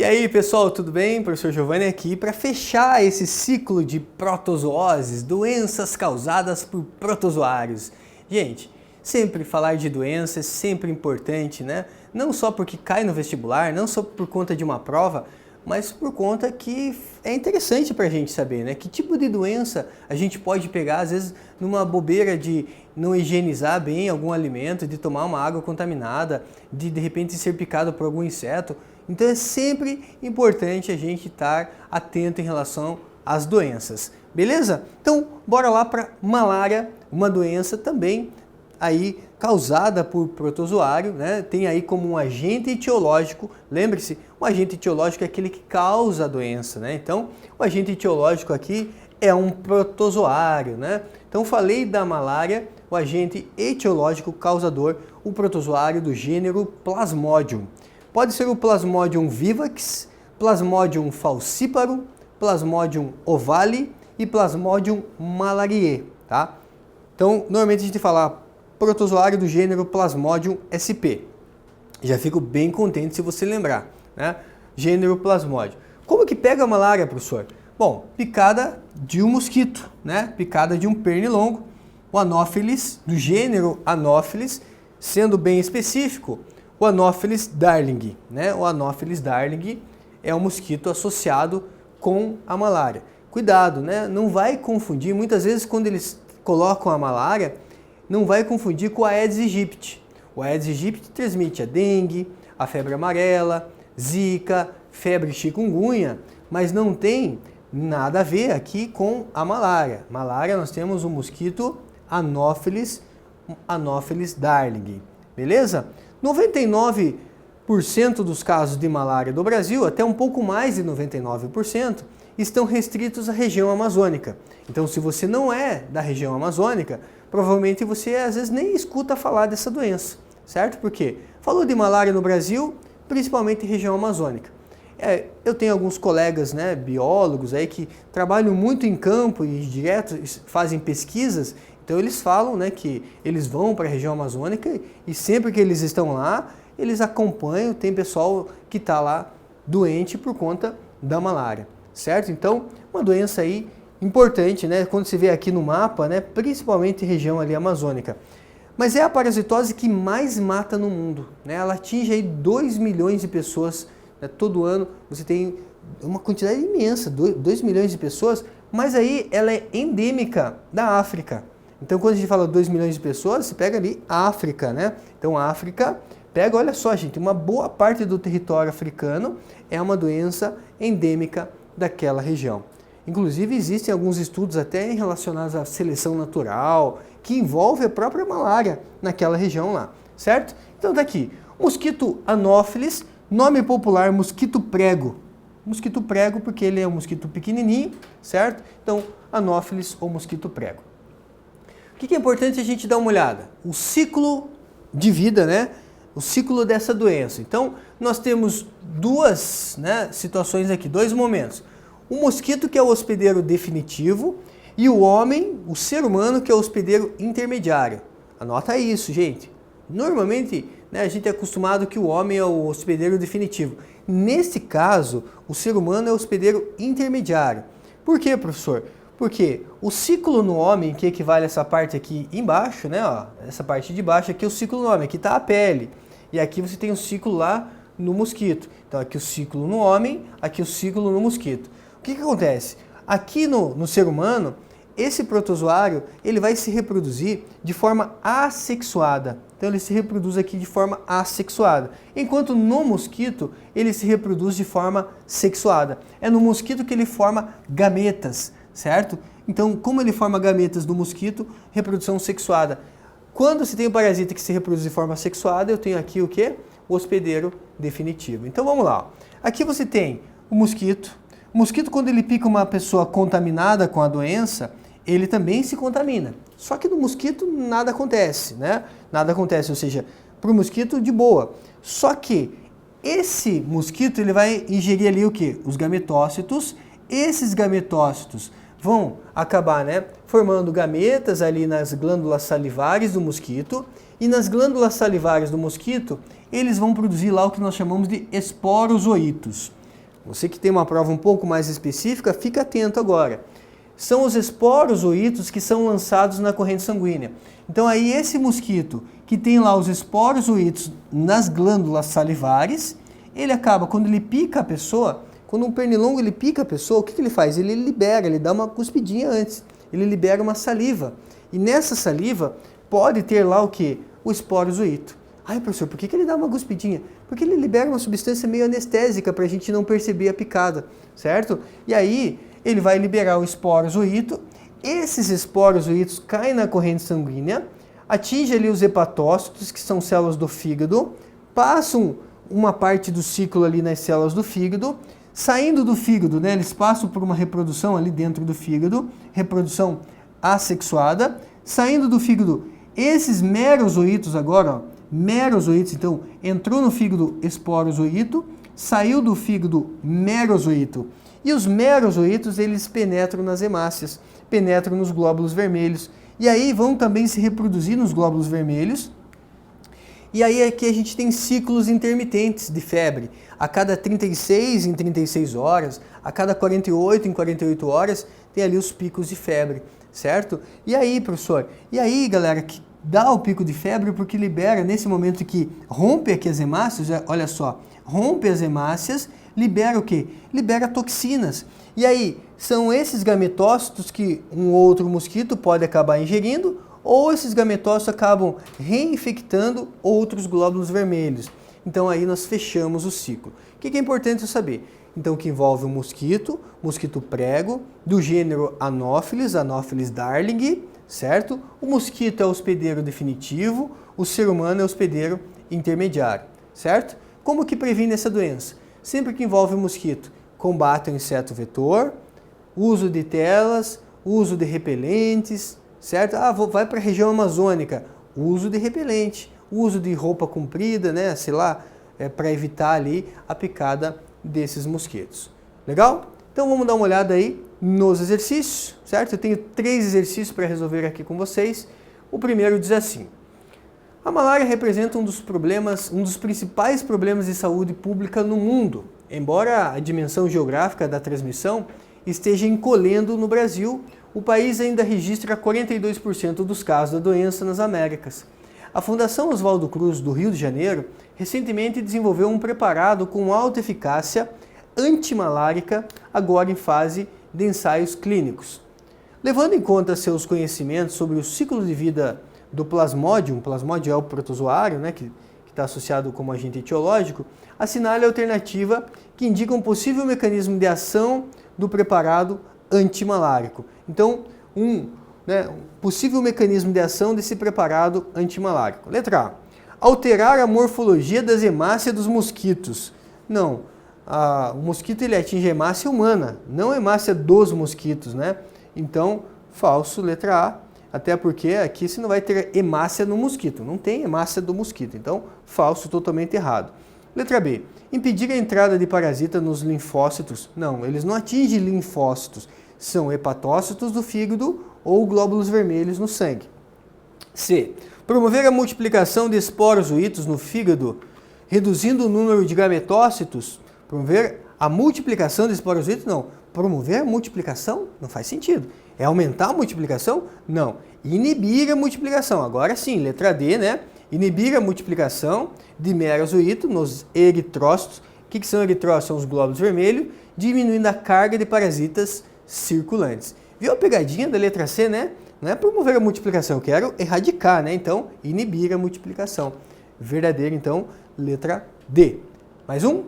aí, pessoal, tudo bem? Professor Giovanni aqui para fechar esse ciclo de protozooses, doenças causadas por protozoários. Gente, sempre falar de doença é sempre importante, né? Não só porque cai no vestibular, não só por conta de uma prova, mas por conta que é interessante para a gente saber, né? Que tipo de doença a gente pode pegar, às vezes, numa bobeira de não higienizar bem algum alimento, de tomar uma água contaminada, de repente ser picado por algum inseto. Então é sempre importante a gente estar atento em relação às doenças, beleza? Então bora lá para malária, uma doença também aí causada por protozoário, né? Tem aí como um agente etiológico. Lembre-se, o agente etiológico é aquele que causa a doença, né? Então o agente etiológico aqui é um protozoário, né? Então falei da malária, o agente etiológico causador, o protozoário do gênero Plasmodium. Pode ser o Plasmodium vivax, Plasmodium falciparum, Plasmodium ovale e Plasmodium malariae, tá? Então, normalmente a gente fala protozoário do gênero Plasmodium sp. Já fico bem contente se você lembrar, né? Gênero Plasmodium. Como que pega a malária, professor? Bom, picada de um mosquito, né? Picada de um pernilongo, o Anopheles, do gênero Anopheles, sendo bem específico, o Anopheles darling, né? O Anopheles darling é um mosquito associado com a malária. Cuidado, né? Não vai confundir, muitas vezes quando eles colocam a malária, não vai confundir com a Aedes aegypti. O Aedes aegypti transmite a dengue, a febre amarela, zika, febre chikungunya, mas não tem nada a ver aqui com a malária. Malária nós temos o mosquito Anopheles darling, beleza? 99% dos casos de malária do Brasil, até um pouco mais de 99%, estão restritos à região amazônica. Então, se você não é da região amazônica, provavelmente você às vezes nem escuta falar dessa doença, certo? Porque falou de malária no Brasil, principalmente em região amazônica. Eu tenho alguns colegas, né, biólogos aí que trabalham muito em campo e direto fazem pesquisas. Então eles falam, né, que eles vão para a região amazônica e sempre que eles estão lá, eles acompanham, tem pessoal que está lá doente por conta da malária, certo? Então, uma doença aí importante, né, quando se vê aqui no mapa, né, principalmente região ali amazônica. Mas é a parasitose que mais mata no mundo, né? Ela atinge aí 2 milhões de pessoas, né? Todo ano você tem uma quantidade imensa, 2 milhões de pessoas, mas aí ela é endêmica da África. Então, quando a gente fala 2 milhões de pessoas, você pega ali a África, né? Então, a África pega, olha só, gente, uma boa parte do território africano é uma doença endêmica daquela região. Inclusive, existem alguns estudos até relacionados à seleção natural, que envolve a própria malária naquela região lá, certo? Então, tá aqui, mosquito Anopheles, nome popular mosquito prego. Mosquito prego porque ele é um mosquito pequenininho, certo? Então, Anopheles ou mosquito prego. O que é importante a gente dar uma olhada? O ciclo de vida, né? O ciclo dessa doença. Então, nós temos duas, né, situações aqui, dois momentos. O mosquito, que é o hospedeiro definitivo, e o homem, o ser humano, que é o hospedeiro intermediário. Anota isso, gente. Normalmente, né, a gente é acostumado que o homem é o hospedeiro definitivo. Nesse caso, o ser humano é o hospedeiro intermediário. Por quê, professor? Porque o ciclo no homem, que equivale a essa parte aqui embaixo, né, ó, essa parte de baixo aqui é o ciclo no homem, aqui está a pele. E aqui você tem um ciclo lá no mosquito. Então aqui o ciclo no homem, aqui o ciclo no mosquito. O que acontece? Aqui no ser humano, esse protozoário ele vai se reproduzir de forma assexuada. Então ele se reproduz aqui de forma assexuada. Enquanto no mosquito ele se reproduz de forma sexuada. É no mosquito que ele forma gametas, certo? Então, como ele forma gametas do mosquito, reprodução sexuada. Quando se tem um parasita que se reproduz de forma sexuada, eu tenho aqui o quê? O hospedeiro definitivo. Então vamos lá. Aqui você tem o mosquito. O mosquito, quando ele pica uma pessoa contaminada com a doença, ele também se contamina. Só que no mosquito nada acontece, né? Nada acontece, ou seja, para o mosquito de boa. Só que esse mosquito ele vai ingerir ali o quê? Os gametócitos. Esses gametócitos vão acabar, né, formando gametas ali nas glândulas salivares do mosquito, e nas glândulas salivares do mosquito, eles vão produzir lá o que nós chamamos de esporozoítos. Você que tem uma prova um pouco mais específica, fica atento agora. São os esporos-oítos que são lançados na corrente sanguínea. Então aí esse mosquito que tem lá os esporos-oítos nas glândulas salivares, ele acaba, quando ele pica a pessoa, quando um pernilongo ele pica a pessoa, o que ele faz? Ele libera, ele dá uma cuspidinha antes, ele libera uma saliva. E nessa saliva pode ter lá o quê? O esporos-oíto. Ai, professor, por que ele dá uma cuspidinha? Porque ele libera uma substância meio anestésica para a gente não perceber a picada, certo? E aí ele vai liberar o esporos-oíto, esses esporos-oítos caem na corrente sanguínea, atingem ali os hepatócitos, que são células do fígado, passam uma parte do ciclo ali nas células do fígado, saindo do fígado, né, eles passam por uma reprodução ali dentro do fígado, reprodução assexuada, saindo do fígado, esses merozoítos agora, ó, merozoítos, então, entrou no fígado esporos-oíto, saiu do fígado merozoíto. E os merozoítos, eles penetram nas hemácias, penetram nos glóbulos vermelhos. E aí vão também se reproduzir nos glóbulos vermelhos. E aí aqui a gente tem ciclos intermitentes de febre. A cada 36 em 36 horas, a cada 48 em 48 horas, tem ali os picos de febre, certo? E aí, professor? E aí, galera, que dá o pico de febre porque libera, nesse momento que rompe aqui as hemácias, olha só, rompe as hemácias, libera o quê? Libera toxinas. E aí, são esses gametócitos que um outro mosquito pode acabar ingerindo, ou esses gametócitos acabam reinfectando outros glóbulos vermelhos. Então aí nós fechamos o ciclo. O que é importante saber? Então que envolve um mosquito prego, do gênero Anopheles, Anopheles darling, certo? O mosquito é o hospedeiro definitivo, o ser humano é o hospedeiro intermediário, certo? Como que previne essa doença? Sempre que envolve um mosquito, combate o inseto vetor, uso de telas, uso de repelentes, certo? Vai para a região amazônica, uso de repelente, uso de roupa comprida, né, sei lá, para evitar ali a picada desses mosquitos. Legal? Então vamos dar uma olhada aí nos exercícios, certo? Eu tenho 3 exercícios para resolver aqui com vocês. O primeiro diz assim: a malária representa um dos principais problemas de saúde pública no mundo. Embora a dimensão geográfica da transmissão esteja encolhendo no Brasil, o país ainda registra 42% dos casos da doença nas Américas. A Fundação Oswaldo Cruz, do Rio de Janeiro, recentemente desenvolveu um preparado com alta eficácia antimalárica, agora em fase de ensaios clínicos. Levando em conta seus conhecimentos sobre o ciclo de vida do Plasmodium é o protozoário, né, que está associado como agente etiológico, assinale a alternativa que indica um possível mecanismo de ação do preparado antimalárico. Então, um possível mecanismo de ação desse preparado antimalárico. Letra A. Alterar a morfologia das hemácias dos mosquitos. Não, o mosquito ele atinge a hemácia humana, não a hemácia dos mosquitos, né? Então, falso, letra A. Até porque aqui você não vai ter hemácia no mosquito, não tem hemácia do mosquito. Então, falso, totalmente errado. Letra B. Impedir a entrada de parasita nos linfócitos. Não, eles não atingem linfócitos. São hepatócitos do fígado ou glóbulos vermelhos no sangue. C. Promover a multiplicação de esporos-oítos no fígado, reduzindo o número de gametócitos. Promover a multiplicação de esporos-oítos? Não. Promover a multiplicação? Não faz sentido. É aumentar a multiplicação? Não. Inibir a multiplicação. Agora sim, letra D, né? Inibir a multiplicação de merozoíto nos eritrócitos. O que são eritrócitos? São os glóbulos vermelhos, diminuindo a carga de parasitas circulantes. Viu a pegadinha da letra C, né? Não é promover a multiplicação, eu quero erradicar, né? Então, inibir a multiplicação. Verdadeiro, então, letra D. Mais um?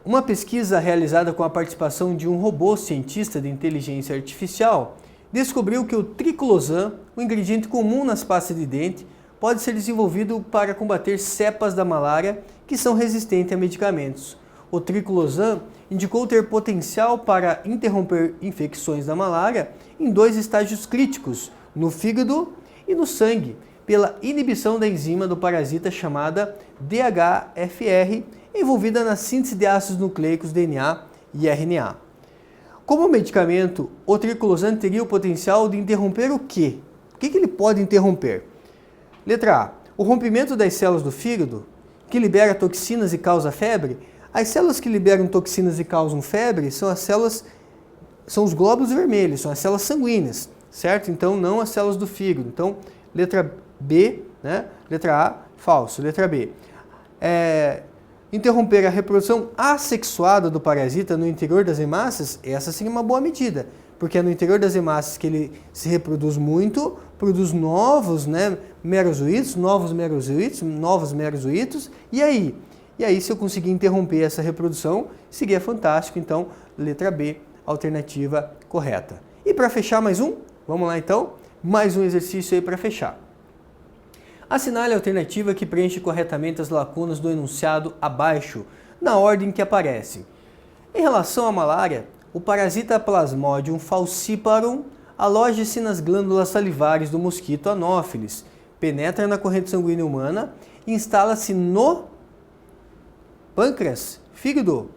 Uma pesquisa realizada com a participação de um robô cientista de inteligência artificial descobriu que o triclosan, um ingrediente comum nas pastas de dente, pode ser desenvolvido para combater cepas da malária que são resistentes a medicamentos. O triclosan indicou ter potencial para interromper infecções da malária em 2 estágios críticos, no fígado e no sangue, pela inibição da enzima do parasita chamada DHFR, envolvida na síntese de ácidos nucleicos DNA e RNA. Como medicamento, o triclosan teria o potencial de interromper o quê? O que ele pode interromper? Letra A. O rompimento das células do fígado, que libera toxinas e causa febre. As células que liberam toxinas e causam febre são os glóbulos vermelhos, são as células sanguíneas, certo? Então, não as células do fígado. Então, letra B, né? Letra A, falso. Letra B. Interromper a reprodução assexuada do parasita no interior das hemácias, essa seria uma boa medida, porque é no interior das hemácias que ele se reproduz muito, produz novos, né, novos merozoítos, e aí? E aí, se eu conseguir interromper essa reprodução, seria fantástico. Então, letra B, alternativa correta. E para fechar mais um? Vamos lá então? Mais um exercício aí para fechar. Assinale a alternativa que preenche corretamente as lacunas do enunciado abaixo, na ordem que aparece. Em relação à malária, o parasita Plasmodium falciparum aloja-se nas glândulas salivares do mosquito Anopheles, penetra na corrente sanguínea humana e instala-se no pâncreas, fígado,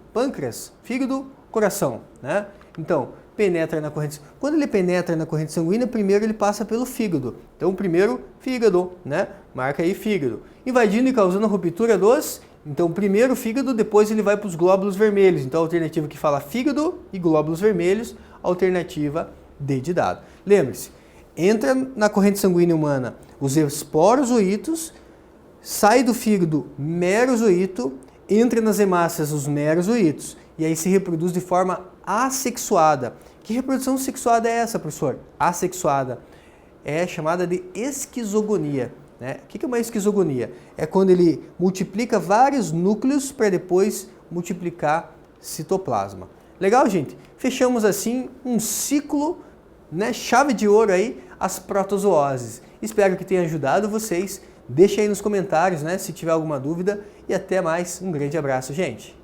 coração, né? Então, penetra na corrente. Quando ele penetra na corrente sanguínea, primeiro ele passa pelo fígado. Então, primeiro fígado, né? Marca aí fígado. Invadindo e causando a ruptura dos. Então, primeiro fígado, depois ele vai para os glóbulos vermelhos. Então, a alternativa que fala fígado e glóbulos vermelhos, alternativa D de dado. Lembre-se, entra na corrente sanguínea humana os esporozoítos, sai do fígado merozoíto, entra nas hemácias os merozoítos e aí se reproduz de forma assexuada. Que reprodução sexuada é essa, professor? Assexuada. É chamada de esquizogonia. Né? O que é uma esquizogonia? É quando ele multiplica vários núcleos para depois multiplicar citoplasma. Legal, gente? Fechamos assim um ciclo, né, chave de ouro aí, as protozooses. Espero que tenha ajudado vocês. Deixe aí nos comentários, né, se tiver alguma dúvida. E até mais. Um grande abraço, gente.